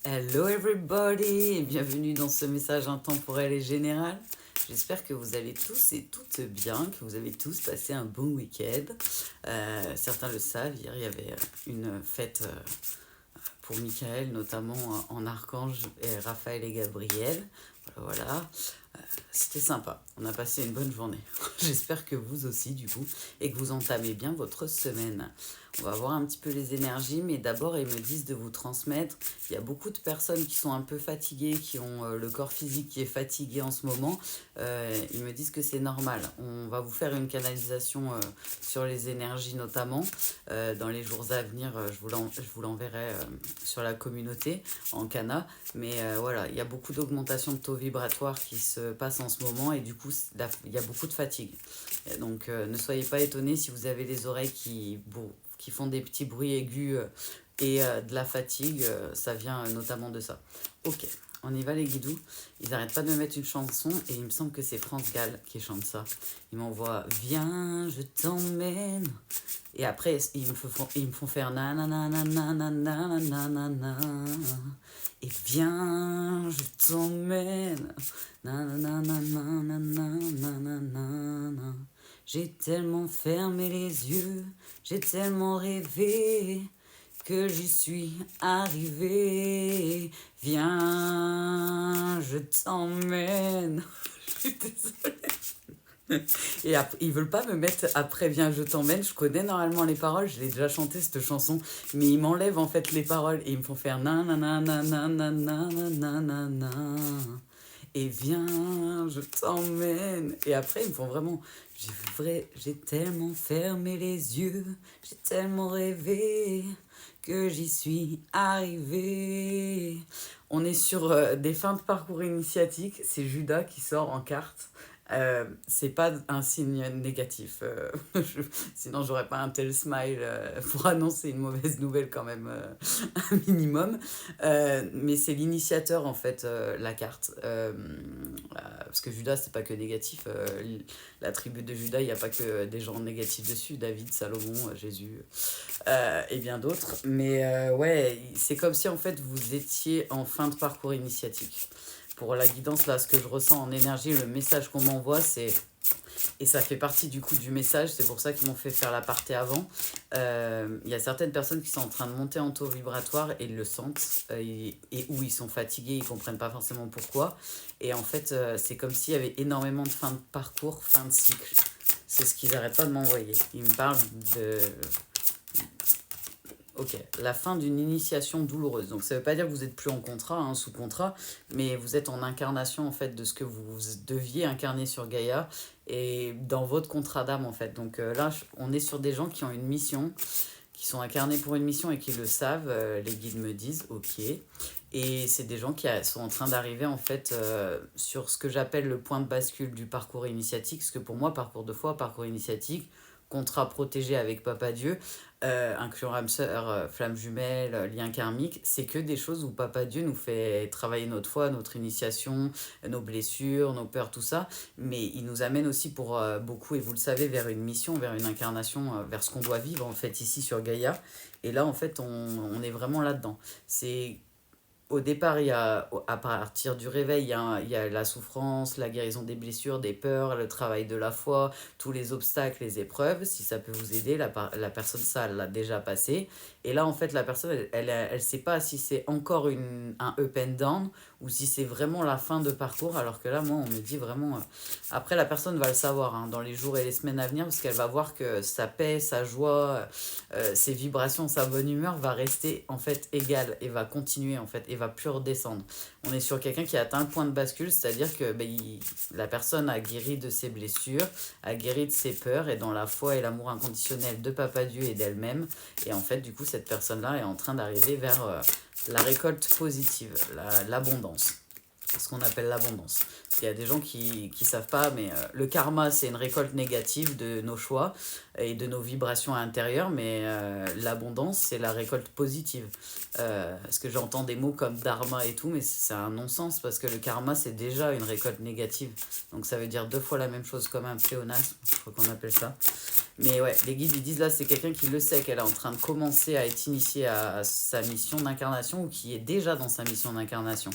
Hello everybody et bienvenue dans ce message intemporel et général. J'espère que vous allez tous et toutes bien, que vous avez tous passé un bon week-end. Certains le savent, hier il y avait une fête pour Michael, notamment en Archange, et Raphaël et Gabriel. Voilà. C'était sympa, on a passé une bonne journée. J'espère que vous aussi du coup, et que vous entamez bien votre semaine. On va voir un petit peu les énergies, mais d'abord ils me disent de vous transmettre. Il y a beaucoup de personnes qui sont un peu fatiguées, qui ont le corps physique qui est fatigué en ce moment. Ils me disent que c'est normal. On va vous faire une canalisation sur les énergies notamment. Dans les jours à venir, je vous l'enverrai sur la communauté en cana. Mais voilà, il y a beaucoup d'augmentation de taux vibratoires qui se passe en ce moment et du coup il y a beaucoup de fatigue. Et donc ne soyez pas étonnés si vous avez les oreilles qui font des petits bruits aigus et de la fatigue, ça vient notamment de ça. Ok, on y va les guidous. Ils n'arrêtent pas de me mettre une chanson et il me semble que c'est France Gall qui chante ça. Ils m'envoient viens je t'emmène et après ils me font faire nanana nanana et viens je t'emmène nanana. J'ai tellement fermé les yeux, j'ai tellement rêvé que j'y suis arrivé. Viens, je t'emmène. Je suis désolée. Et après, ils veulent pas me mettre après Viens, je t'emmène. Je connais normalement les paroles, je l'ai déjà chanté cette chanson, mais ils m'enlèvent en fait les paroles et ils me font faire nanana. Et viens, je t'emmène. Et après, ils me font vraiment. J'ai tellement fermé les yeux, j'ai tellement rêvé que j'y suis arrivé. On est sur des fins de parcours initiatique. C'est Judas qui sort en carte. C'est pas un signe négatif. Sinon, j'aurais pas un tel smile pour annoncer une mauvaise nouvelle quand même, un minimum. Mais c'est l'initiateur en fait, la carte. Parce que Judas, c'est pas que négatif. La tribu de Judas, il n'y a pas que des gens négatifs dessus. David, Salomon, Jésus et bien d'autres. Mais ouais, c'est comme si en fait vous étiez en fin de parcours initiatique. Pour la guidance, là, ce que je ressens en énergie, le message qu'on m'envoie, c'est... Et ça fait partie du coup du message, c'est pour ça qu'ils m'ont fait faire la partie avant. Il y a certaines personnes qui sont en train de monter en taux vibratoire et ils le sentent, et où ils sont fatigués, ils comprennent pas forcément pourquoi. Et en fait, c'est comme s'il y avait énormément de fin de parcours, fin de cycle. C'est ce qu'ils n'arrêtent pas de m'envoyer. Ils me parlent de... Ok, la fin d'une initiation douloureuse. Donc ça veut pas dire que vous êtes plus en contrat, hein, sous contrat, mais vous êtes en incarnation en fait de ce que vous deviez incarner sur Gaïa et dans votre contrat d'âme en fait. Donc là, on est sur des gens qui ont une mission, qui sont incarnés pour une mission et qui le savent. Les guides me disent ok. Et c'est des gens qui sont en train d'arriver en fait sur ce que j'appelle le point de bascule du parcours initiatique. Parce que pour moi, parcours de foi, parcours initiatique, contrat protégé avec Papa Dieu, incluant âme sœur, flamme jumelle, lien karmique, c'est que des choses où Papa Dieu nous fait travailler notre foi, notre initiation, nos blessures, nos peurs, tout ça. Mais il nous amène aussi pour beaucoup, et vous le savez, vers une mission, vers une incarnation, vers ce qu'on doit vivre en fait ici sur Gaïa. Et là, en fait, on est vraiment là-dedans. C'est au départ, à partir du réveil, il y a la souffrance, la guérison des blessures, des peurs, le travail de la foi, tous les obstacles, les épreuves. Si ça peut vous aider, la personne, ça, elle l'a déjà passé. Et là, en fait, la personne, elle sait pas si c'est encore un up and down ou si c'est vraiment la fin de parcours. Alors que là, moi, on me dit vraiment... Après, la personne va le savoir hein, dans les jours et les semaines à venir parce qu'elle va voir que sa paix, sa joie, ses vibrations, sa bonne humeur va rester en fait égale et va continuer en fait et va plus redescendre. On est sur quelqu'un qui a atteint le point de bascule, c'est-à-dire que la personne a guéri de ses blessures, a guéri de ses peurs et dans la foi et l'amour inconditionnel de Papa Dieu et d'elle-même. Et en fait, du coup, cette personne-là est en train d'arriver vers la récolte positive, l'abondance. Ce qu'on appelle l'abondance. Il y a des gens qui savent pas, mais le karma, c'est une récolte négative de nos choix et de nos vibrations intérieures, mais l'abondance, c'est la récolte positive. Parce que j'entends des mots comme dharma et tout, mais c'est un non-sens, parce que le karma, c'est déjà une récolte négative. Donc ça veut dire deux fois la même chose, comme un pléonasme, je crois qu'on appelle ça. Mais ouais, les guides ils disent là, c'est quelqu'un qui le sait, qu'elle est en train de commencer à être initiée à sa mission d'incarnation ou qui est déjà dans sa mission d'incarnation.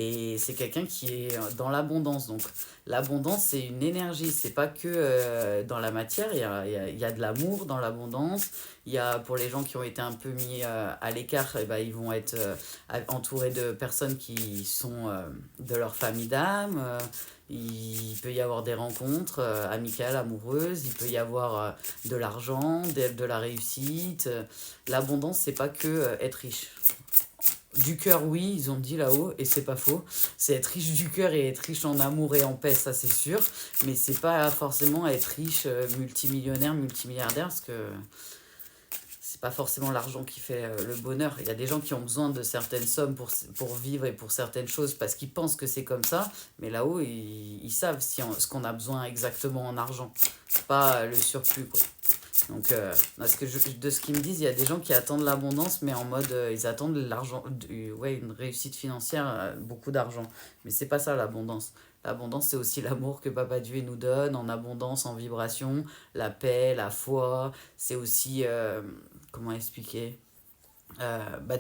Et c'est quelqu'un qui est dans l'abondance. Donc l'abondance, c'est une énergie. C'est pas que dans la matière. Il y a de l'amour dans l'abondance. Il y a, pour les gens qui ont été un peu mis à l'écart, eh ben, ils vont être entourés de personnes qui sont de leur famille d'âme. Il peut y avoir des rencontres amicales, amoureuses. Il peut y avoir de l'argent, de la réussite. L'abondance, c'est pas que être riche. Du cœur, oui, ils ont dit là-haut, et c'est pas faux. C'est être riche du cœur et être riche en amour et en paix, ça c'est sûr. Mais c'est pas forcément être riche, multimillionnaire, multimilliardaire, parce que c'est pas forcément l'argent qui fait le bonheur. Il y a des gens qui ont besoin de certaines sommes pour vivre et pour certaines choses parce qu'ils pensent que c'est comme ça, mais là-haut, ils savent ce qu'on a besoin exactement en argent, pas le surplus, quoi. Donc, de ce qu'ils me disent, il y a des gens qui attendent l'abondance, mais en mode, ils attendent l'argent, ouais, une réussite financière, beaucoup d'argent. Mais c'est pas ça l'abondance. L'abondance, c'est aussi l'amour que Papa Dieu nous donne, en abondance, en vibration, la paix, la foi. C'est aussi, comment expliquer?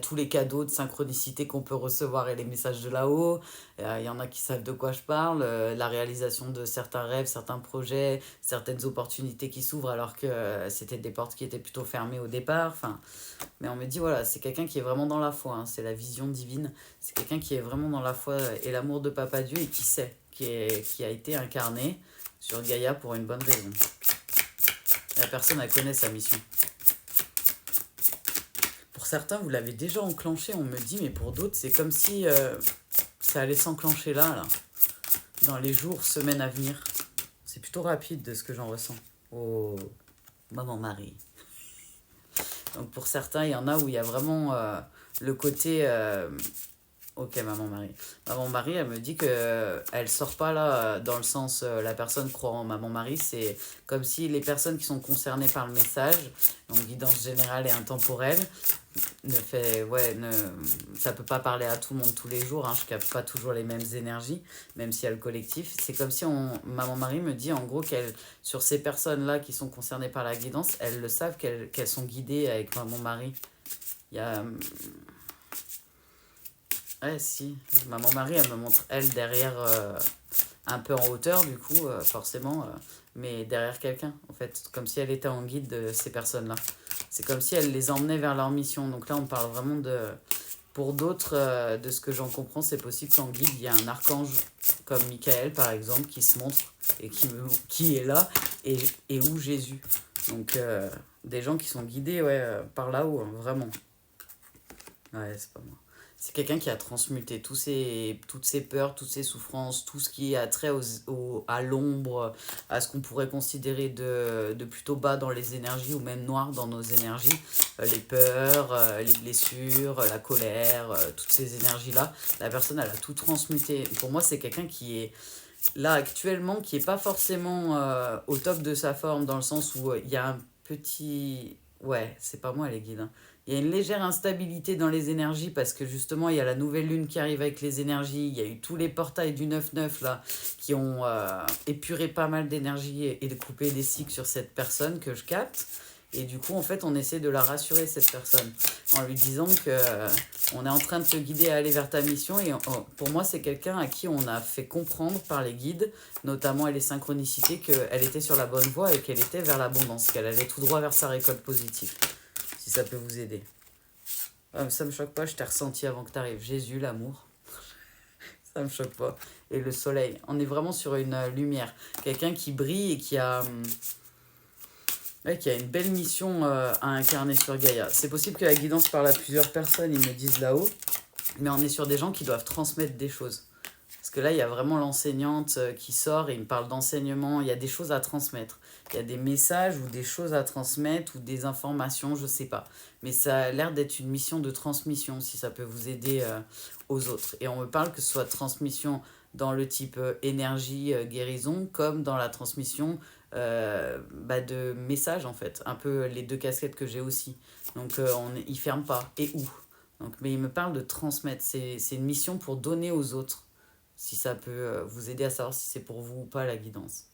Tous les cadeaux de synchronicité qu'on peut recevoir et les messages de là-haut. Il y en a qui savent de quoi je parle. La réalisation de certains rêves, certains projets, certaines opportunités qui s'ouvrent alors que c'était des portes qui étaient plutôt fermées au départ. Enfin, mais on me dit, voilà, c'est quelqu'un qui est vraiment dans la foi. Hein, c'est la vision divine. C'est quelqu'un qui est vraiment dans la foi et l'amour de Papa Dieu et qui sait, qui a été incarné sur Gaïa pour une bonne raison. La personne, elle connaît sa mission. Pour certains, vous l'avez déjà enclenché, on me dit, mais pour d'autres, c'est comme si ça allait s'enclencher là, dans les jours, semaines à venir. C'est plutôt rapide de ce que j'en ressens. Oh, maman Marie. Donc pour certains, il y en a où il y a vraiment le côté... Ok, Maman Marie. Maman Marie, elle me dit que elle sort pas là dans le sens la personne croit en Maman Marie. C'est comme si les personnes qui sont concernées par le message, donc guidance générale et intemporelle, ça peut pas parler à tout le monde tous les jours. Hein, je capte pas toujours les mêmes énergies, même s'il y a le collectif. C'est comme si Maman Marie me dit en gros qu'elle, sur ces personnes-là qui sont concernées par la guidance, elles le savent qu'elles sont guidées avec Maman Marie. Il y a Ouais, si. Maman Marie, elle me montre, elle, derrière, un peu en hauteur, du coup, forcément, mais derrière quelqu'un, en fait, comme si elle était en guide de ces personnes-là. C'est comme si elle les emmenait vers leur mission. Donc là, on parle vraiment de... Pour d'autres, de ce que j'en comprends, c'est possible qu'en guide, il y a un archange comme Michael, par exemple, qui se montre et qui est là, et où Jésus. Donc, des gens qui sont guidés, ouais, par là-haut, hein, vraiment. Ouais, c'est pas moi. C'est quelqu'un qui a transmuté toutes ses peurs, toutes ses souffrances, tout ce qui a trait à l'ombre, à ce qu'on pourrait considérer de plutôt bas dans les énergies ou même noir dans nos énergies. Les peurs, les blessures, la colère, toutes ces énergies-là. La personne, elle a tout transmuté. Pour moi, c'est quelqu'un qui est là actuellement, qui est pas forcément au top de sa forme, dans le sens où il y a un petit... Ouais, c'est pas moi les guides, hein. Il y a une légère instabilité dans les énergies parce que justement, il y a la nouvelle lune qui arrive avec les énergies. Il y a eu tous les portails du 9-9 là qui ont épuré pas mal d'énergie et de couper des cycles sur cette personne que je capte. Et du coup, en fait, on essaie de la rassurer, cette personne, en lui disant que on est en train de te guider à aller vers ta mission. Et pour moi, c'est quelqu'un à qui on a fait comprendre par les guides, notamment et les synchronicités, qu'elle était sur la bonne voie et qu'elle était vers l'abondance, qu'elle allait tout droit vers sa récolte positive. Si ça peut vous aider. Ça me choque pas, je t'ai ressenti avant que tu arrives. Jésus, l'amour, ça me choque pas. Et le soleil, on est vraiment sur une lumière. Quelqu'un qui brille et qui a une belle mission à incarner sur Gaïa. C'est possible que la guidance parle à plusieurs personnes, ils me disent là-haut, mais on est sur des gens qui doivent transmettre des choses. Parce que là, il y a vraiment l'enseignante qui sort et il me parle d'enseignement. Il y a des choses à transmettre. Il y a des messages ou des choses à transmettre ou des informations, je sais pas. Mais ça a l'air d'être une mission de transmission, si ça peut vous aider aux autres. Et on me parle que ce soit transmission dans le type énergie, guérison, comme dans la transmission de messages, en fait. Un peu les deux casquettes que j'ai aussi. Donc, ils ne ferment pas. Et où donc, mais il me parle de transmettre. C'est une mission pour donner aux autres, si ça peut vous aider à savoir si c'est pour vous ou pas la guidance.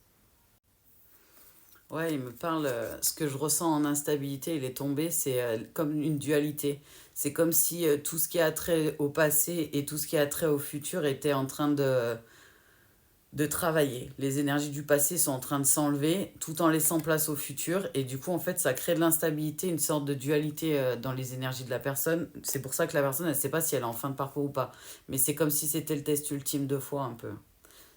Ouais, il me parle, ce que je ressens en instabilité, il est tombé, c'est comme une dualité. C'est comme si tout ce qui a trait au passé et tout ce qui a trait au futur était en train de travailler. Les énergies du passé sont en train de s'enlever tout en laissant place au futur. Et du coup, en fait, ça crée de l'instabilité, une sorte de dualité dans les énergies de la personne. C'est pour ça que la personne, elle ne sait pas si elle est en fin de parcours ou pas. Mais c'est comme si c'était le test ultime de foi un peu.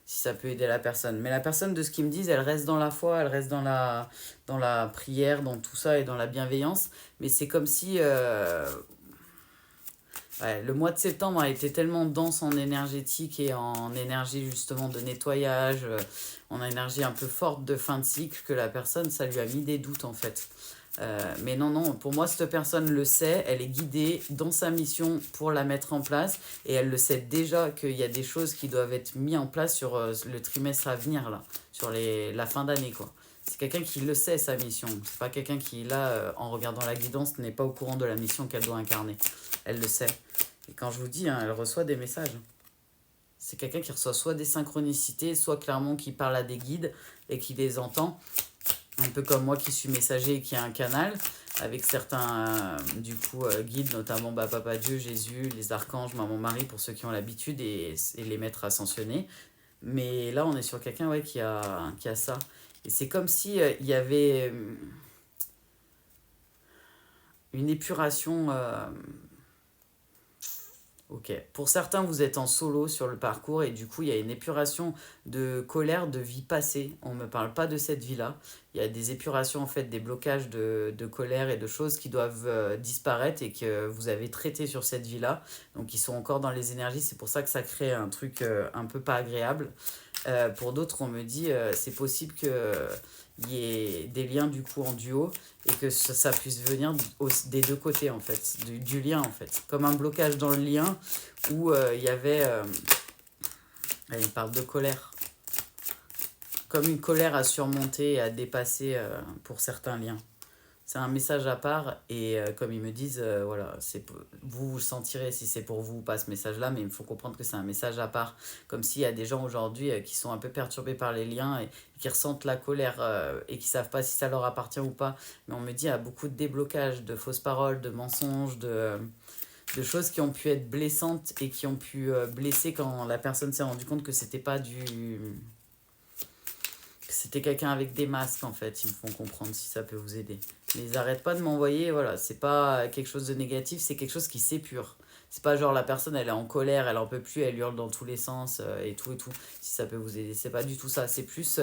Si ça peut aider la personne. Mais la personne, de ce qu'ils me disent, elle reste dans la foi, elle reste dans la prière, dans tout ça et dans la bienveillance. Mais c'est comme si ouais, le mois de septembre a été tellement dense en énergétique et en énergie justement de nettoyage, en énergie un peu forte de fin de cycle, que la personne, ça lui a mis des doutes en fait. Mais non, non, pour moi, cette personne le sait, elle est guidée dans sa mission pour la mettre en place et elle le sait déjà qu'il y a des choses qui doivent être mises en place sur le trimestre à venir, là, sur la fin d'année, quoi. C'est quelqu'un qui le sait, sa mission. C'est pas quelqu'un qui, là, en regardant la guidance, n'est pas au courant de la mission qu'elle doit incarner. Elle le sait. Et quand je vous dis, hein, elle reçoit des messages. C'est quelqu'un qui reçoit soit des synchronicités, soit clairement qui parle à des guides et qui les entend. Un peu comme moi qui suis messager et qui a un canal avec certains guides, notamment Papa Dieu, Jésus, les archanges, Maman Marie pour ceux qui ont l'habitude et les maîtres ascensionnés. Mais là, on est sur quelqu'un ouais, qui a ça. Et c'est comme si il y avait une épuration. Ok. Pour certains, vous êtes en solo sur le parcours et du coup, il y a une épuration de colère de vie passée. On ne me parle pas de cette vie-là. Il y a des épurations, en fait, des blocages de colère et de choses qui doivent disparaître et que vous avez traité sur cette vie-là. Donc, ils sont encore dans les énergies. C'est pour ça que ça crée un truc un peu pas agréable. Pour d'autres, on me dit c'est possible qu'il y ait des liens du coup en duo et que ça puisse venir des deux côtés en fait, du lien en fait. Comme un blocage dans le lien où il y avait. Allez, il parle de colère. Comme une colère à surmonter et à dépasser pour certains liens. C'est un message à part et comme ils me disent, voilà, vous le sentirez si c'est pour vous ou pas ce message-là, mais il faut comprendre que c'est un message à part. Comme s'il y a des gens aujourd'hui qui sont un peu perturbés par les liens et qui ressentent la colère et qui savent pas si ça leur appartient ou pas. Mais on me dit, il y a beaucoup de déblocages, de fausses paroles, de mensonges, de choses qui ont pu être blessantes et qui ont pu blesser quand la personne s'est rendue compte que c'était pas c'était quelqu'un avec des masques en fait, ils me font comprendre si ça peut vous aider. Mais ils arrêtent pas de m'envoyer, voilà, c'est pas quelque chose de négatif, c'est quelque chose qui s'épure. C'est pas genre la personne elle est en colère, elle en peut plus, elle hurle dans tous les sens et tout et tout. Si ça peut vous aider, c'est pas du tout ça, c'est plus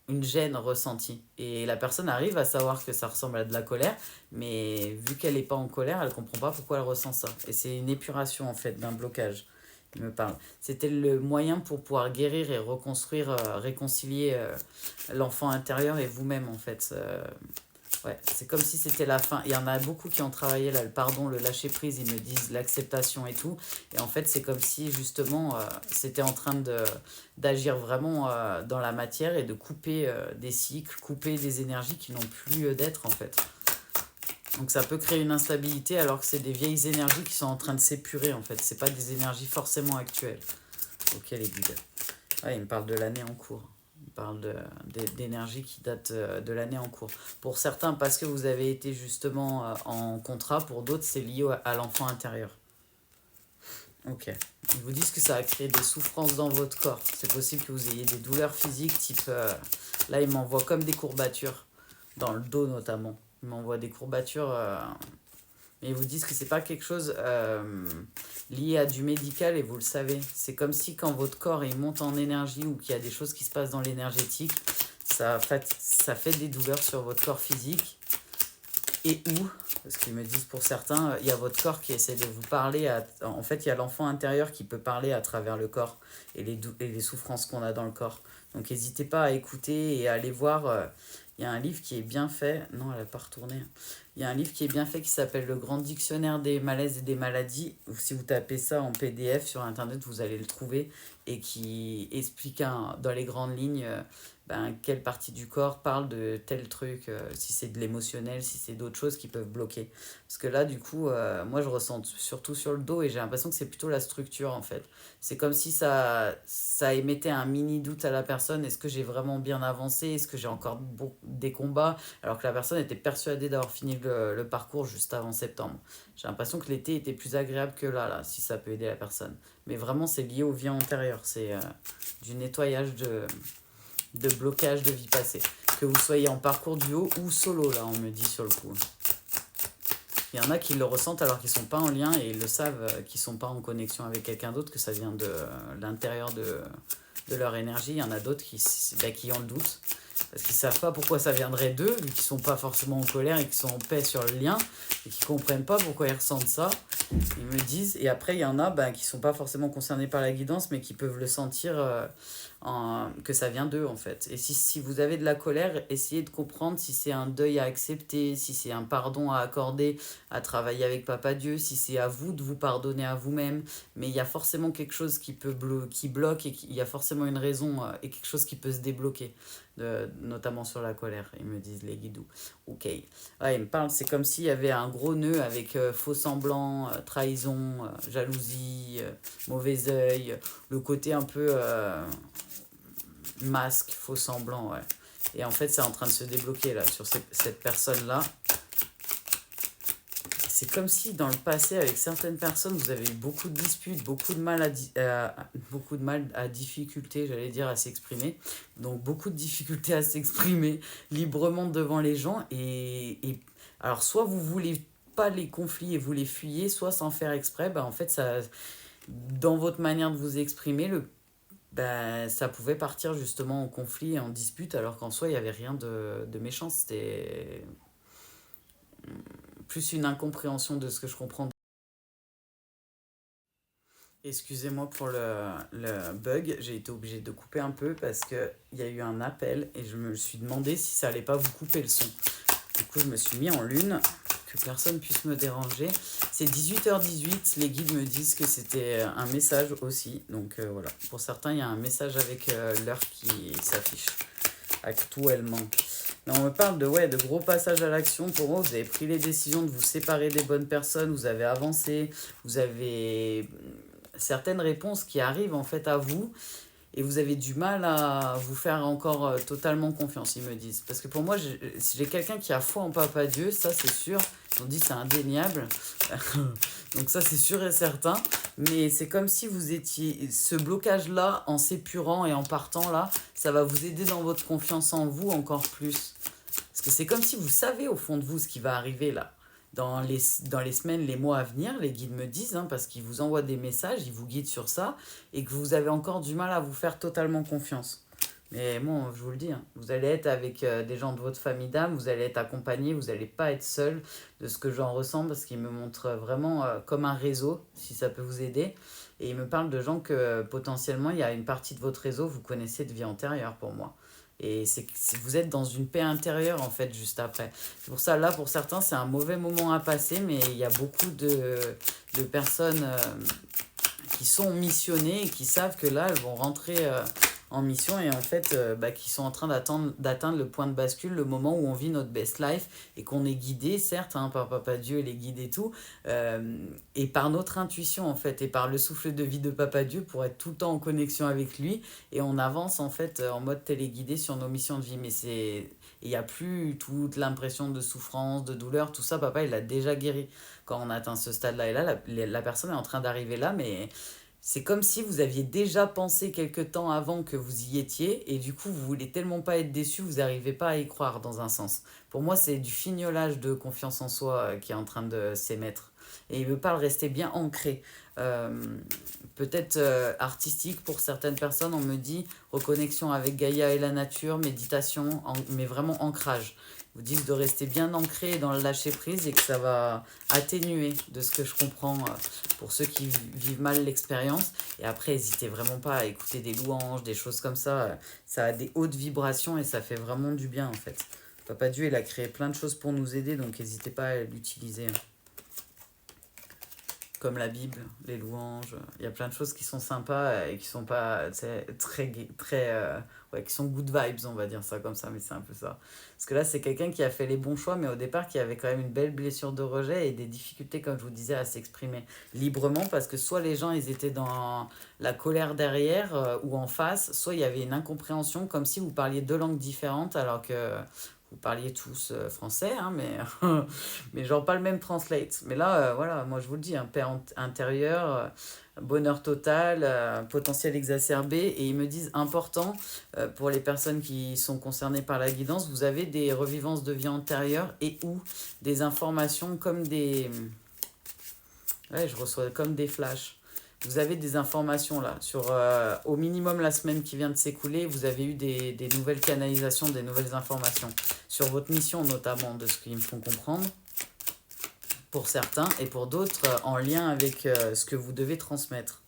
une gêne ressentie. Et la personne arrive à savoir que ça ressemble à de la colère, mais vu qu'elle est pas en colère, elle comprend pas pourquoi elle ressent ça. Et c'est une épuration en fait d'un blocage. Il me parle. C'était le moyen pour pouvoir guérir et reconstruire, réconcilier l'enfant intérieur et vous-même en fait. Ouais, c'est comme si c'était la fin. Il y en a beaucoup qui ont travaillé là, le pardon, le lâcher prise, ils me disent l'acceptation et tout. Et en fait, c'est comme si justement c'était en train d'agir vraiment dans la matière et de couper des cycles, couper des énergies qui n'ont plus d'être en fait. Donc ça peut créer une instabilité alors que c'est des vieilles énergies qui sont en train de s'épurer en fait. C'est pas des énergies forcément actuelles. Ok les guides. Ouais, il me parle de l'année en cours. Il parle d'énergie qui date de l'année en cours. Pour certains parce que vous avez été justement en contrat, pour d'autres c'est lié à l'enfant intérieur. Ok. Ils vous disent que ça a créé des souffrances dans votre corps. C'est possible que vous ayez des douleurs physiques type... là il m'envoie comme des courbatures, dans le dos notamment. Il m'envoie des courbatures... mais ils vous disent que c'est pas quelque chose lié à du médical et vous le savez. C'est comme si quand votre corps il monte en énergie ou qu'il y a des choses qui se passent dans l'énergétique, ça fait des douleurs sur votre corps physique. Et où, parce qu'ils me disent pour certains, il y a votre corps qui essaie de vous parler. En fait, il y a l'enfant intérieur qui peut parler à travers le corps et les souffrances qu'on a dans le corps. Donc n'hésitez pas à écouter et à aller voir. Il y a un livre qui est bien fait. Non, elle n'a pas retourné. Il y a un livre qui est bien fait qui s'appelle Le Grand Dictionnaire des malaises et des maladies. Si vous tapez ça en PDF sur Internet, vous allez le trouver et qui explique dans les grandes lignes quelle partie du corps parle de tel truc, si c'est de l'émotionnel, si c'est d'autres choses qui peuvent bloquer. Parce que là, du coup, moi, je ressens surtout sur le dos et j'ai l'impression que c'est plutôt la structure, en fait. C'est comme si ça émettait un mini doute à la personne. Est-ce que j'ai vraiment bien avancé? Est-ce que j'ai encore des combats? Alors que la personne était persuadée d'avoir fini le parcours juste avant septembre. J'ai l'impression que l'été était plus agréable que là, si ça peut aider la personne. Mais vraiment, c'est lié aux vies antérieures. C'est du nettoyage de blocage de vie passée. Que vous soyez en parcours duo ou solo, là, on me dit sur le coup. Il y en a qui le ressentent alors qu'ils ne sont pas en lien et ils le savent, qu'ils ne sont pas en connexion avec quelqu'un d'autre, que ça vient de l'intérieur de leur énergie. Il y en a d'autres qui ont le doute parce qu'ils ne savent pas pourquoi ça viendrait d'eux, vu qu'ils ne sont pas forcément en colère et qu'ils sont en paix sur le lien et qu'ils ne comprennent pas pourquoi ils ressentent ça. Ils me disent, et après il y en a qui ne sont pas forcément concernés par la guidance mais qui peuvent le sentir que ça vient d'eux en fait. Et si vous avez de la colère, essayez de comprendre si c'est un deuil à accepter, si c'est un pardon à accorder, à travailler avec Papa Dieu, si c'est à vous de vous pardonner à vous-même. Mais il y a forcément quelque chose qui bloque et il y a forcément une raison et quelque chose qui peut se débloquer. Notamment sur la colère, ils me disent les guidoux. Ok. Ouais, ils me parlent, c'est comme s'il y avait un gros nœud avec faux semblant, trahison, jalousie, mauvais œil, le côté un peu masque, faux semblant, ouais. Et en fait, c'est en train de se débloquer là sur cette personne-là. C'est comme si dans le passé, avec certaines personnes, vous avez eu beaucoup de disputes, beaucoup de mal à difficulté, j'allais dire, à s'exprimer. Donc beaucoup de difficultés à s'exprimer librement devant les gens. Alors, soit vous voulez pas les conflits et vous les fuyez, soit sans faire exprès, en fait, ça, dans votre manière de vous exprimer, ça pouvait partir justement en conflit et en dispute, alors qu'en soi, il n'y avait rien de méchant. C'était plus une incompréhension de ce que je comprends. Excusez-moi pour le bug, j'ai été obligée de couper un peu parce qu'il y a eu un appel et je me suis demandé si ça allait pas vous couper le son. Du coup, je me suis mis en lune, que personne puisse me déranger. C'est 18h18, les guides me disent que c'était un message aussi. Donc voilà, pour certains, il y a un message avec l'heure qui s'affiche actuellement. Mais on me parle de gros passages à l'action. Pour moi, vous avez pris les décisions de vous séparer des bonnes personnes, vous avez avancé, vous avez certaines réponses qui arrivent en fait à vous et vous avez du mal à vous faire encore totalement confiance, ils me disent. Parce que pour moi, j'ai quelqu'un qui a foi en Papa Dieu, ça c'est sûr. Ils ont dit c'est indéniable. Donc ça c'est sûr et certain. Mais c'est comme si vous étiez... Ce blocage-là, en s'épurant et en partant là, ça va vous aider dans votre confiance en vous encore plus. Parce que c'est comme si vous savez au fond de vous ce qui va arriver là. Dans les semaines, les mois à venir, les guides me disent, parce qu'ils vous envoient des messages, ils vous guident sur ça, et que vous avez encore du mal à vous faire totalement confiance. Mais bon, je vous le dis, vous allez être avec des gens de votre famille d'âme, vous allez être accompagné, vous n'allez pas être seul de ce que j'en ressens, parce qu'ils me montrent vraiment comme un réseau, si ça peut vous aider. Et ils me parlent de gens que potentiellement, il y a une partie de votre réseau, vous connaissez de vie antérieure pour moi. Et vous êtes dans une paix intérieure, en fait, juste après. C'est pour ça, là, pour certains, c'est un mauvais moment à passer, mais il y a beaucoup de personnes qui sont missionnées et qui savent que là, elles vont rentrer en mission et en fait, qui sont en train d'atteindre le point de bascule, le moment où on vit notre best life et qu'on est guidé, certes, par Papa Dieu, les guides et tout, et par notre intuition, en fait, et par le souffle de vie de Papa Dieu pour être tout le temps en connexion avec lui. Et on avance, en fait, en mode téléguidé sur nos missions de vie. Mais il n'y a plus toute l'impression de souffrance, de douleur, tout ça, Papa, il l'a déjà guéri quand on atteint ce stade-là. Et là, la personne est en train d'arriver là, mais c'est comme si vous aviez déjà pensé quelque temps avant que vous y étiez, et du coup, vous voulez tellement pas être déçu, vous n'arrivez pas à y croire dans un sens. Pour moi, c'est du fignolage de confiance en soi qui est en train de s'émettre. Et il me parle rester bien ancré. Peut-être artistique pour certaines personnes, on me dit reconnexion avec Gaïa et la nature, méditation, mais vraiment ancrage. Ils vous disent de rester bien ancré dans le lâcher prise et que ça va atténuer de ce que je comprends pour ceux qui vivent mal l'expérience. Et après, n'hésitez vraiment pas à écouter des louanges, des choses comme ça. Ça a des hautes vibrations et ça fait vraiment du bien en fait. Papa Dieu, il a créé plein de choses pour nous aider, donc n'hésitez pas à l'utiliser. Comme la Bible, les louanges. Il y a plein de choses qui sont sympas et qui sont pas ouais, qui sont good vibes, on va dire ça comme ça, mais c'est un peu ça. Parce que là, c'est quelqu'un qui a fait les bons choix, mais au départ, qui avait quand même une belle blessure de rejet et des difficultés, comme je vous disais, à s'exprimer librement, parce que soit les gens, ils étaient dans la colère derrière ou en face, soit il y avait une incompréhension, comme si vous parliez deux langues différentes, alors que vous parliez tous français, hein, mais, mais genre pas le même translate. Mais là, voilà, moi je vous le dis, paix intérieure, bonheur total, potentiel exacerbé. Et ils me disent, important, pour les personnes qui sont concernées par la guidance, vous avez des revivances de vie antérieure et ou des informations comme des... Ouais, je reçois comme des flashs. Vous avez des informations là sur au minimum la semaine qui vient de s'écouler, vous avez eu des nouvelles canalisations, des nouvelles informations sur votre mission notamment, de ce qu'ils me font comprendre pour certains et pour d'autres en lien avec ce que vous devez transmettre.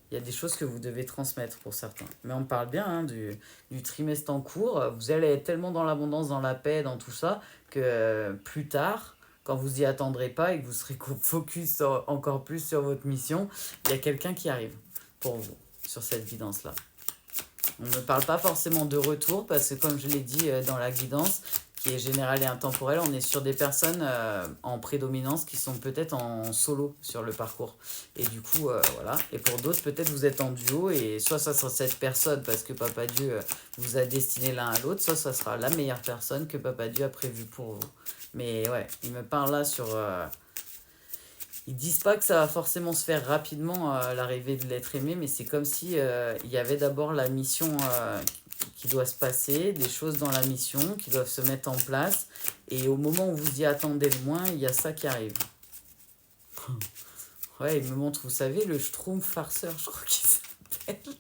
Il y a des choses que vous devez transmettre pour certains. Mais on parle bien du trimestre en cours. Vous allez être tellement dans l'abondance, dans la paix, dans tout ça, que plus tard, quand vous y attendrez pas et que vous serez focus encore plus sur votre mission, il y a quelqu'un qui arrive pour vous sur cette guidance-là. On ne parle pas forcément de retour parce que comme je l'ai dit dans la guidance, qui est générale et intemporelle, on est sur des personnes en prédominance qui sont peut-être en solo sur le parcours. Et du coup, voilà. Et pour d'autres, peut-être vous êtes en duo et soit ça sera cette personne parce que Papa Dieu vous a destiné l'un à l'autre, soit ça sera la meilleure personne que Papa Dieu a prévue pour vous. Mais ouais, il me parle là sur... Ils disent pas que ça va forcément se faire rapidement, l'arrivée de l'être aimé, mais c'est comme si il y avait d'abord la mission qui doit se passer, des choses dans la mission qui doivent se mettre en place, et au moment où vous y attendez le moins, il y a ça qui arrive. Ouais, il me montre, vous savez, le Schtroumpf farceur, je crois qu'il s'appelle.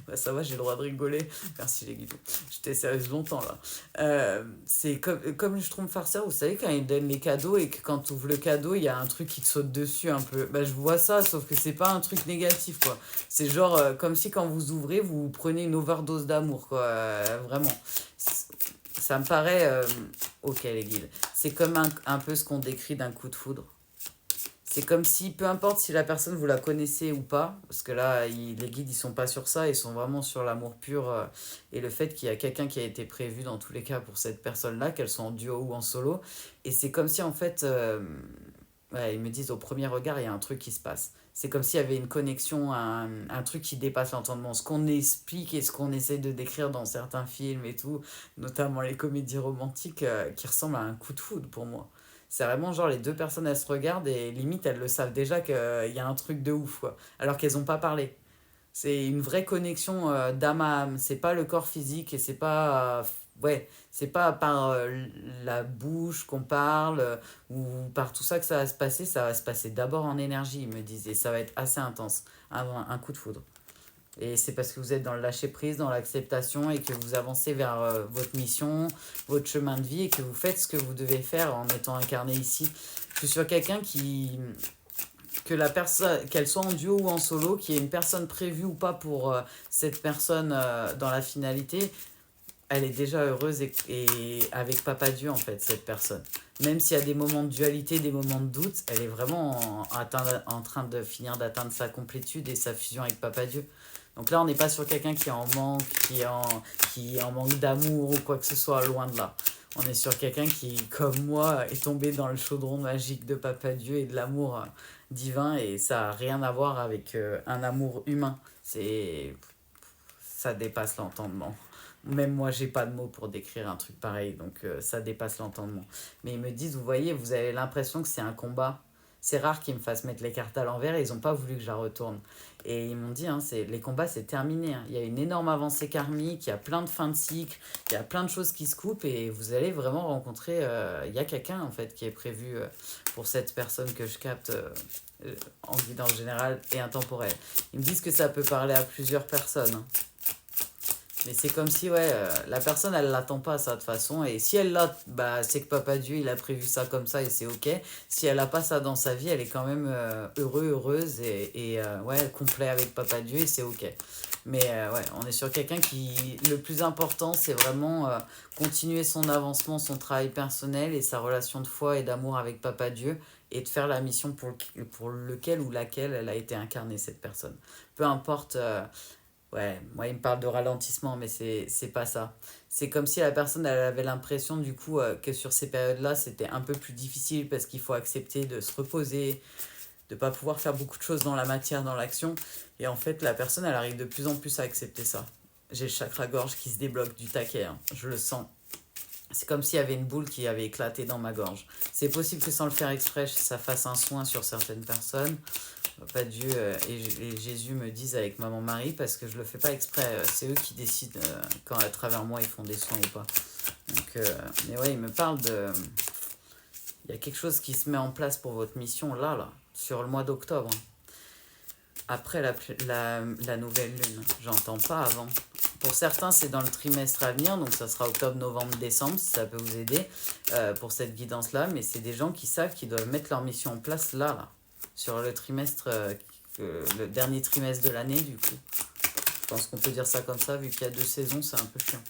Bah, ça va, j'ai le droit de rigoler. Merci les guides. J'étais sérieuse longtemps là. C'est comme le Schtroumpf farceur, vous savez, quand il donne les cadeaux et que quand tu ouvres le cadeau, il y a un truc qui te saute dessus un peu. Bah, je vois ça, sauf que c'est pas un truc négatif quoi. C'est genre comme si quand vous ouvrez, vous prenez une overdose d'amour quoi. Vraiment. Ça me paraît. Ok les guides. C'est comme un peu ce qu'on décrit d'un coup de foudre. C'est comme si, peu importe si la personne vous la connaissez ou pas, parce que là, les guides, ils sont pas sur ça, ils sont vraiment sur l'amour pur et le fait qu'il y a quelqu'un qui a été prévu dans tous les cas pour cette personne-là, qu'elle soit en duo ou en solo. Et c'est comme si, en fait, ouais, ils me disent au premier regard, il y a un truc qui se passe. C'est comme s'il y avait une connexion, un truc qui dépasse l'entendement. Ce qu'on explique et ce qu'on essaie de décrire dans certains films et tout, notamment les comédies romantiques, qui ressemblent à un coup de foudre pour moi. C'est vraiment genre les deux personnes elles se regardent et limite elles le savent déjà qu'il y a un truc de ouf quoi. Alors qu'elles n'ont pas parlé. C'est une vraie connexion d'âme à âme. C'est pas le corps physique et c'est pas ouais, c'est pas par la bouche qu'on parle ou par tout ça que ça va se passer. Ça va se passer d'abord en énergie, ils me disent. Et ça va être assez intense. Un coup de foudre. Et c'est parce que vous êtes dans le lâcher-prise, dans l'acceptation et que vous avancez vers votre mission, votre chemin de vie et que vous faites ce que vous devez faire en étant incarné ici. Je suis sur quelqu'un qui... que la personne, qu'elle soit en duo ou en solo, qu'il y ait une personne prévue ou pas pour cette personne dans la finalité, elle est déjà heureuse et avec Papa Dieu en fait, cette personne. Même s'il y a des moments de dualité, des moments de doute, elle est vraiment en train de finir d'atteindre sa complétude et sa fusion avec Papa Dieu. Donc là, on n'est pas sur quelqu'un qui est en manque, qui est en manque d'amour ou quoi que ce soit, loin de là. On est sur quelqu'un qui, comme moi, est tombé dans le chaudron magique de Papa Dieu et de l'amour divin et ça n'a rien à voir avec un amour humain. Ça dépasse l'entendement. Même moi, j'ai pas de mots pour décrire un truc pareil, donc ça dépasse l'entendement. Mais ils me disent, vous voyez, vous avez l'impression que c'est un combat. C'est rare qu'ils me fassent mettre les cartes à l'envers et ils n'ont pas voulu que je la retourne. Et ils m'ont dit, hein, les combats, c'est terminé. Hein. Il y a une énorme avancée karmique, il y a plein de fins de cycle, il y a plein de choses qui se coupent et vous allez vraiment rencontrer... il y a quelqu'un, en fait, qui est prévu pour cette personne que je capte en guidance générale et intemporelle. Ils me disent que ça peut parler à plusieurs personnes. Hein. Mais c'est comme si, ouais, la personne, elle l'attend pas, ça, de toute façon. Et si elle l'a, bah, c'est que Papa Dieu, il a prévu ça comme ça et c'est OK. Si elle a pas ça dans sa vie, elle est quand même heureuse ouais, complet avec Papa Dieu et c'est OK. Mais ouais, on est sur quelqu'un qui... Le plus important, c'est vraiment continuer son avancement, son travail personnel et sa relation de foi et d'amour avec Papa Dieu et de faire la mission pour lequel ou laquelle elle a été incarnée, cette personne. Peu importe... ouais, moi il me parle de ralentissement, mais c'est pas ça. C'est comme si la personne elle avait l'impression du coup que sur ces périodes-là c'était un peu plus difficile parce qu'il faut accepter de se reposer, de pas pouvoir faire beaucoup de choses dans la matière, dans l'action. Et en fait la personne elle arrive de plus en plus à accepter ça. J'ai le chakra gorge qui se débloque du taquet, hein. Je le sens. C'est comme s'il y avait une boule qui avait éclaté dans ma gorge. C'est possible que sans le faire exprès, ça fasse un soin sur certaines personnes. Pas Dieu et Jésus me disent avec maman Marie parce que je le fais pas exprès. C'est eux qui décident quand à travers moi ils font des soins ou pas. Donc, mais ouais, ils me parlent de... Il y a quelque chose qui se met en place pour votre mission là, sur le mois d'octobre. Après la nouvelle lune, j'entends pas avant. Pour certains, c'est dans le trimestre à venir, donc ça sera octobre, novembre, décembre, si ça peut vous aider pour cette guidance-là. Mais c'est des gens qui savent qu'ils doivent mettre leur mission en place là, sur le trimestre, le dernier trimestre de l'année, du coup. Je pense qu'on peut dire ça comme ça, vu qu'il y a 2 saisons, c'est un peu chiant.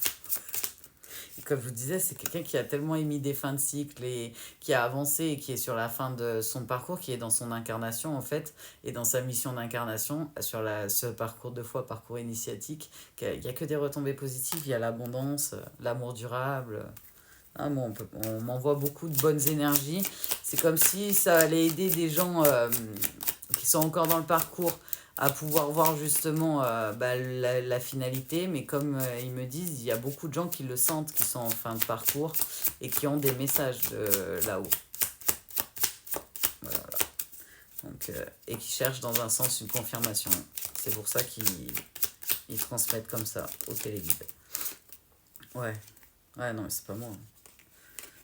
Et comme je vous disais, c'est quelqu'un qui a tellement émis des fins de cycle et qui a avancé et qui est sur la fin de son parcours, qui est dans son incarnation en fait, et dans sa mission d'incarnation, sur ce parcours de foi, parcours initiatique, qu'il n'y a que des retombées positives, il y a l'abondance, l'amour durable. Ah, bon, on m'envoie beaucoup de bonnes énergies. C'est comme si ça allait aider des gens qui sont encore dans le parcours à pouvoir voir justement bah, la finalité. Mais comme ils me disent, il y a beaucoup de gens qui le sentent, qui sont en fin de parcours et qui ont des messages de là-haut. Voilà. Donc, et qui cherchent dans un sens une confirmation. C'est pour ça qu'ils transmettent comme ça au téléguide. Ouais. Ouais, non, mais c'est pas moi.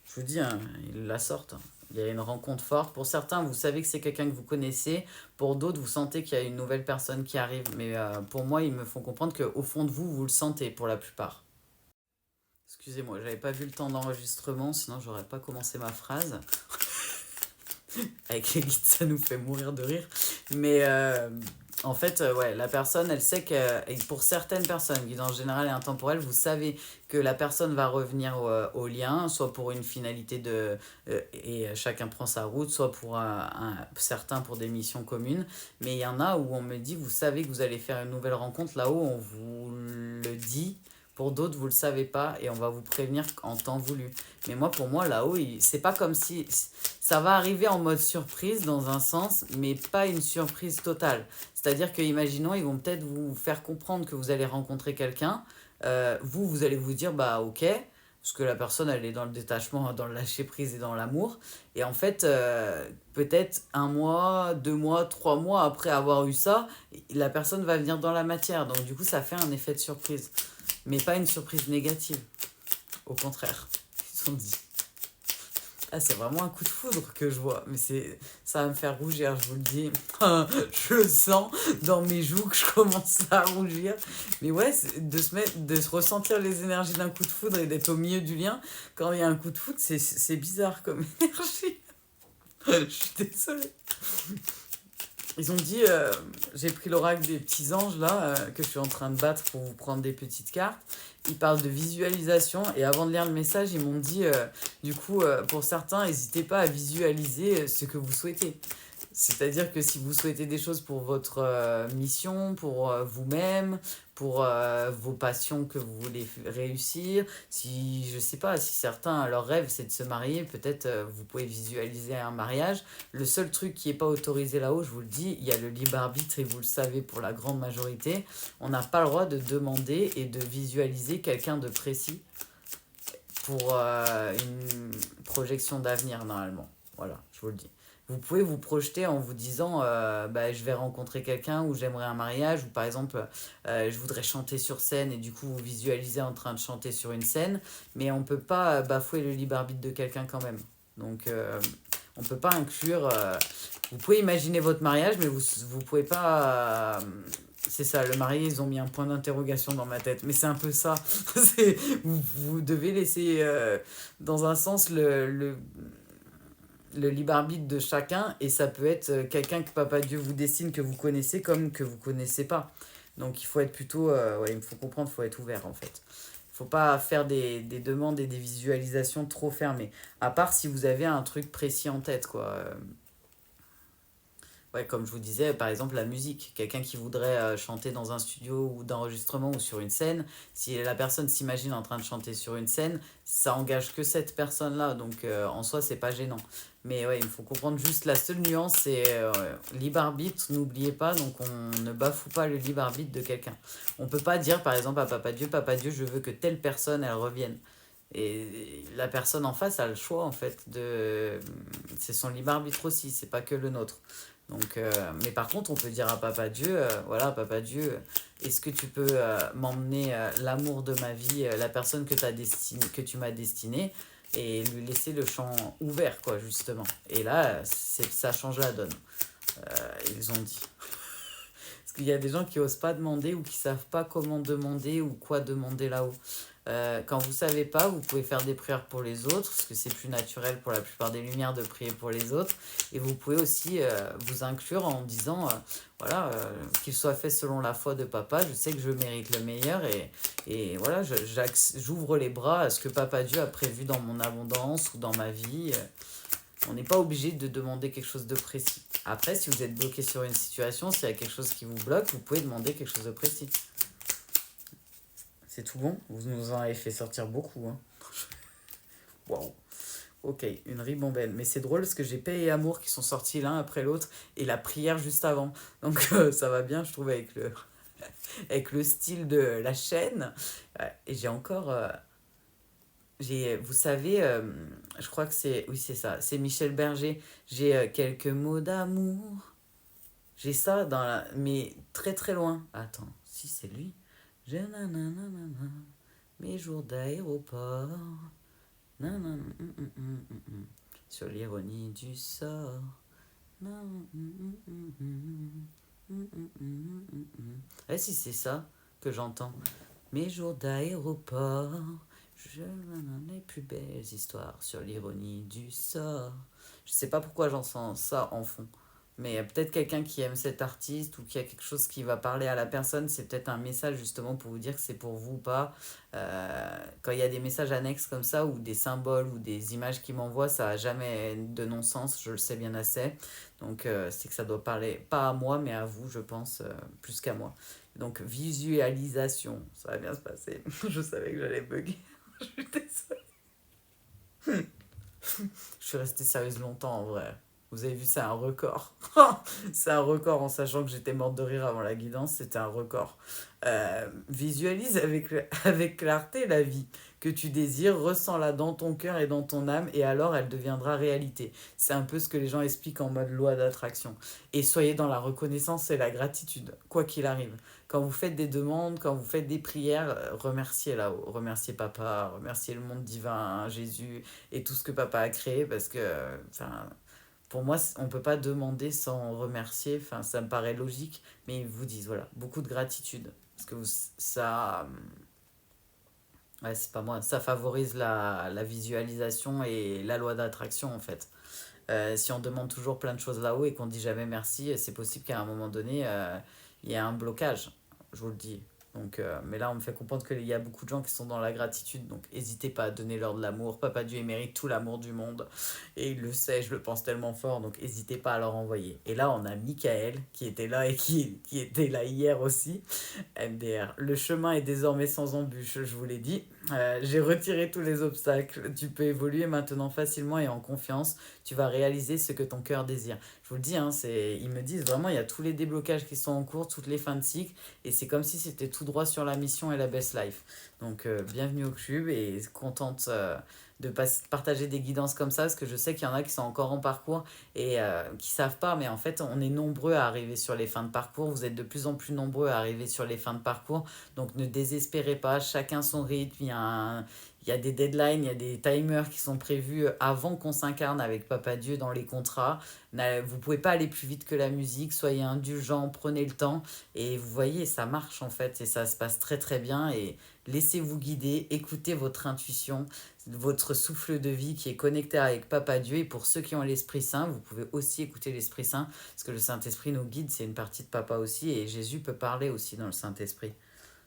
Je vous dis, hein, ils la sortent, hein. Il y a une rencontre forte. Pour certains, vous savez que c'est quelqu'un que vous connaissez. Pour d'autres, vous sentez qu'il y a une nouvelle personne qui arrive. Mais pour moi, ils me font comprendre qu'au fond de vous, vous le sentez pour la plupart. Excusez-moi, j'avais pas vu le temps d'enregistrement, sinon j'aurais pas commencé ma phrase. Avec les guides, ça nous fait mourir de rire. Mais en fait, ouais, la personne, elle sait que, et pour certaines personnes, guide en général et intemporel, vous savez que la personne va revenir au lien, soit pour une finalité et chacun prend sa route, soit pour certains pour des missions communes. Mais il y en a où on me dit, vous savez que vous allez faire une nouvelle rencontre, là-haut, on vous le dit. Pour d'autres, vous ne le savez pas et on va vous prévenir en temps voulu. Mais moi, pour moi, là-haut, c'est pas comme si... Ça va arriver en mode surprise dans un sens, mais pas une surprise totale. C'est-à-dire que, imaginons, ils vont peut-être vous faire comprendre que vous allez rencontrer quelqu'un. Vous allez vous dire, bah ok, parce que la personne, elle est dans le détachement, dans le lâcher-prise et dans l'amour. Et en fait, peut-être 1 mois, 2 mois, 3 mois après avoir eu ça, la personne va venir dans la matière. Donc du coup, ça fait un effet de surprise. Mais pas une surprise négative. Au contraire, ils sont dit. Ah, c'est vraiment un coup de foudre que je vois. Mais ça va me faire rougir, je vous le dis. Je le sens dans mes joues que je commence à rougir. Mais ouais, de se ressentir les énergies d'un coup de foudre et d'être au milieu du lien, quand il y a un coup de foudre, c'est bizarre comme énergie. Je suis désolée. Ils ont dit, j'ai pris l'oracle des petits anges là, que je suis en train de battre pour vous prendre des petites cartes. Ils parlent de visualisation et avant de lire le message, ils m'ont dit, du coup, pour certains, n'hésitez pas à visualiser ce que vous souhaitez. C'est-à-dire que si vous souhaitez des choses pour votre mission, pour vous-même, pour vos passions que vous voulez réussir, si, je sais pas, si certains, leur rêve c'est de se marier, peut-être vous pouvez visualiser un mariage. Le seul truc qui n'est pas autorisé là-haut, je vous le dis, il y a le libre arbitre et vous le savez pour la grande majorité, on n'a pas le droit de demander et de visualiser quelqu'un de précis pour une projection d'avenir normalement. Voilà, je vous le dis. Vous pouvez vous projeter en vous disant bah, je vais rencontrer quelqu'un ou j'aimerais un mariage ou par exemple je voudrais chanter sur scène et du coup vous visualisez en train de chanter sur une scène, mais on ne peut pas bafouer le libre arbitre de quelqu'un quand même. Donc on ne peut pas inclure... vous pouvez imaginer votre mariage, mais vous ne pouvez pas C'est ça, le marié, ils ont mis un point d'interrogation dans ma tête. Mais c'est un peu ça. C'est, vous devez laisser, dans un sens, le libre arbitre de chacun. Et ça peut être quelqu'un que Papa Dieu vous destine, que vous connaissez, comme que vous connaissez pas. Donc il faut être plutôt... ouais, il faut comprendre, il faut être ouvert, en fait. Il faut pas faire des demandes et des visualisations trop fermées. À part si vous avez un truc précis en tête, quoi. Ouais, comme je vous disais, par exemple, la musique. Quelqu'un qui voudrait chanter dans un studio ou d'enregistrement ou sur une scène, si la personne s'imagine en train de chanter sur une scène, ça engage que cette personne-là. Donc, en soi, c'est pas gênant. Mais ouais, il faut comprendre juste la seule nuance, c'est libre arbitre, n'oubliez pas. Donc, on ne bafoue pas le libre arbitre de quelqu'un. On peut pas dire, par exemple, à Papa Dieu, je veux que telle personne, elle revienne. Et la personne en face a le choix, en fait, de... C'est son libre arbitre aussi, c'est pas que le nôtre. Donc, mais par contre, on peut dire à Papa Dieu, voilà, Papa Dieu, est-ce que tu peux m'emmener l'amour de ma vie, la personne que tu m'as destinée, et lui laisser le champ ouvert, quoi, justement. Et là, ça change la donne, ils ont dit. Parce qu'il y a des gens qui osent pas demander ou qui savent pas comment demander ou quoi demander là-haut. Quand vous savez pas, vous pouvez faire des prières pour les autres, parce que c'est plus naturel pour la plupart des lumières de prier pour les autres. Et vous pouvez aussi vous inclure en disant, voilà, qu'il soit fait selon la foi de papa, je sais que je mérite le meilleur et voilà, j'ouvre les bras à ce que papa Dieu a prévu dans mon abondance ou dans ma vie. On n'est pas obligé de demander quelque chose de précis. Après, si vous êtes bloqué sur une situation, s'il y a quelque chose qui vous bloque, vous pouvez demander quelque chose de précis. C'est tout bon? Vous nous en avez fait sortir beaucoup, hein. Waouh. Ok, une ribambelle. Mais c'est drôle parce que j'ai paix et amour qui sont sortis l'un après l'autre et la prière juste avant. Donc ça va bien, je trouve, avec le style de la chaîne. Ouais, et j'ai encore... vous savez, je crois que c'est... Oui, c'est ça. C'est Michel Berger. J'ai quelques mots d'amour. J'ai ça dans la... Mais très très loin. Attends, si c'est lui. Je nananana, mes jours d'aéroport. Nanana, sur l'ironie du sort. Eh si c'est ça que j'entends. Mes jours d'aéroport. Je les plus belles histoires sur l'ironie du sort. Je sais pas pourquoi j'en sens ça en fond. Mais peut-être quelqu'un qui aime cet artiste ou qui a quelque chose qui va parler à la personne, c'est peut-être un message justement pour vous dire que c'est pour vous ou pas. Quand il y a des messages annexes comme ça ou des symboles ou des images qui m'envoient, ça n'a jamais de non-sens, je le sais bien assez. Donc c'est que ça doit parler pas à moi mais à vous, je pense, plus qu'à moi. Donc visualisation, ça va bien se passer. Je savais que j'allais bugger. Je suis désolée. Je suis restée sérieuse longtemps en vrai. Vous avez vu, c'est un record. C'est un record en sachant que j'étais morte de rire avant la guidance, c'était un record. Visualise avec clarté la vie que tu désires, ressens-la dans ton cœur et dans ton âme, et alors elle deviendra réalité. C'est un peu ce que les gens expliquent en mode loi d'attraction. Et soyez dans la reconnaissance et la gratitude, quoi qu'il arrive. Quand vous faites des demandes, quand vous faites des prières, remerciez là-haut. Remerciez papa, remerciez le monde divin, Jésus, et tout ce que papa a créé, parce que, enfin, pour moi, on ne peut pas demander sans remercier. Enfin, ça me paraît logique, mais ils vous disent, voilà, beaucoup de gratitude. Parce que ça... Ouais, c'est pas moi. Ça favorise la visualisation et la loi d'attraction, en fait. Si on demande toujours plein de choses là-haut et qu'on dit jamais merci, c'est possible qu'à un moment donné, il y ait un blocage. Je vous le dis. Donc, mais là, on me fait comprendre qu'il y a beaucoup de gens qui sont dans la gratitude. Donc, n'hésitez pas à donner leur de l'amour. Papa Dieu, il mérite tout l'amour du monde. Et il le sait, je le pense tellement fort. Donc, n'hésitez pas à leur envoyer. Et là, on a Michael qui était là et qui était là hier aussi. MDR. Le chemin est désormais sans embûche, je vous l'ai dit. J'ai retiré tous les obstacles. Tu peux évoluer maintenant facilement et en confiance. Tu vas réaliser ce que ton cœur désire. Je vous le dis, hein, ils me disent vraiment, il y a tous les déblocages qui sont en cours, toutes les fins de cycle. Et c'est comme si c'était tout droit sur la mission et la best life. Donc, bienvenue au cube et contente de partager des guidances comme ça, parce que je sais qu'il y en a qui sont encore en parcours et qui savent pas, mais en fait, on est nombreux à arriver sur les fins de parcours. Vous êtes de plus en plus nombreux à arriver sur les fins de parcours. Donc, ne désespérez pas. Chacun son rythme. Il y a des deadlines, il y a des timers qui sont prévus avant qu'on s'incarne avec Papa Dieu dans les contrats. Vous pouvez pas aller plus vite que la musique, soyez indulgents, prenez le temps. Et vous voyez, ça marche en fait, et ça se passe très très bien. Et laissez-vous guider, écoutez votre intuition, votre souffle de vie qui est connecté avec Papa Dieu. Et pour ceux qui ont l'Esprit Saint, vous pouvez aussi écouter l'Esprit Saint, parce que le Saint-Esprit nous guide, c'est une partie de Papa aussi, et Jésus peut parler aussi dans le Saint-Esprit.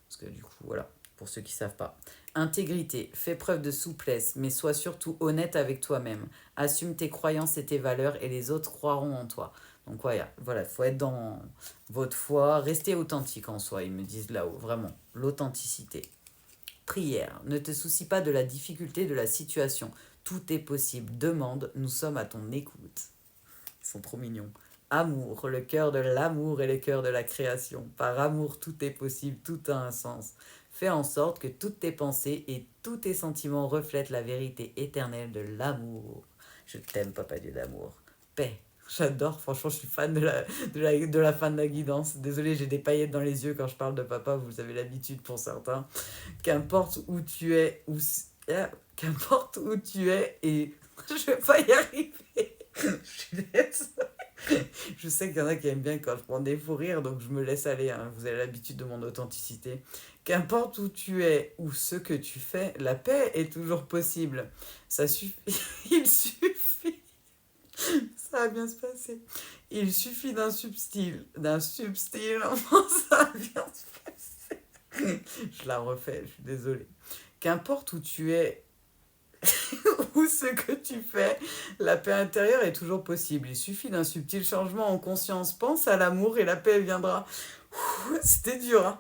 Parce que du coup, voilà, pour ceux qui ne savent pas. Intégrité, fais preuve de souplesse, mais sois surtout honnête avec toi-même. Assume tes croyances et tes valeurs, et les autres croiront en toi. Donc voilà, il faut être dans votre foi, restez authentique en soi, ils me disent là-haut, vraiment, l'authenticité. Prière, ne te soucie pas de la difficulté de la situation. Tout est possible, demande, nous sommes à ton écoute. Ils sont trop mignons. Amour, le cœur de l'amour et le cœur de la création. Par amour, tout est possible, tout a un sens. Fais en sorte que toutes tes pensées et tous tes sentiments reflètent la vérité éternelle de l'amour. Je t'aime, Papa Dieu d'amour. Paix. J'adore, franchement, je suis fan de la fin de la guidance. Désolée, j'ai des paillettes dans les yeux quand je parle de papa, vous avez l'habitude pour certains. Qu'importe où tu es, qu'importe où tu es, et je vais pas y arriver. Je suis désolée. Je sais qu'il y en a qui aiment bien quand je prends des fous rires, donc je me laisse aller, hein. Vous avez l'habitude de mon authenticité. Qu'importe où tu es ou ce que tu fais, la paix est toujours possible. Ça suffit. Il suffit. Ça va bien se passer. Il suffit d'un subtil. Ça va bien se passer. Je la refais, je suis désolée. Qu'importe où tu es ou ce que tu fais, la paix intérieure est toujours possible. Il suffit d'un subtil changement en conscience. Pense à l'amour et la paix viendra. C'était dur, hein.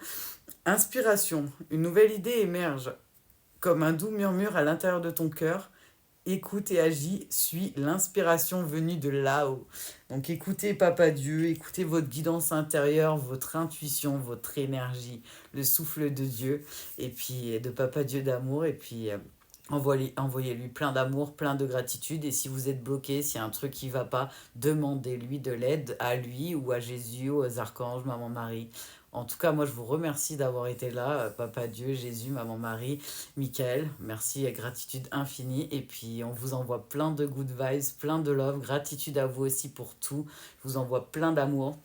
Inspiration. Une nouvelle idée émerge. Comme un doux murmure à l'intérieur de ton cœur. Écoute et agis, suis l'inspiration venue de là-haut. Donc écoutez Papa Dieu, écoutez votre guidance intérieure, votre intuition, votre énergie, le souffle de Dieu, et puis de Papa Dieu d'amour, et puis envoyez-lui plein d'amour, plein de gratitude, et si vous êtes bloqué, s'il y a un truc qui ne va pas, demandez-lui de l'aide à lui ou à Jésus, aux archanges, Maman Marie. En tout cas, moi, je vous remercie d'avoir été là, Papa Dieu, Jésus, Maman Marie, Michael. Merci et gratitude infinie. Et puis, on vous envoie plein de good vibes, plein de love. Gratitude à vous aussi pour tout. Je vous envoie plein d'amour.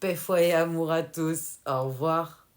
Paix, foi et amour à tous. Au revoir.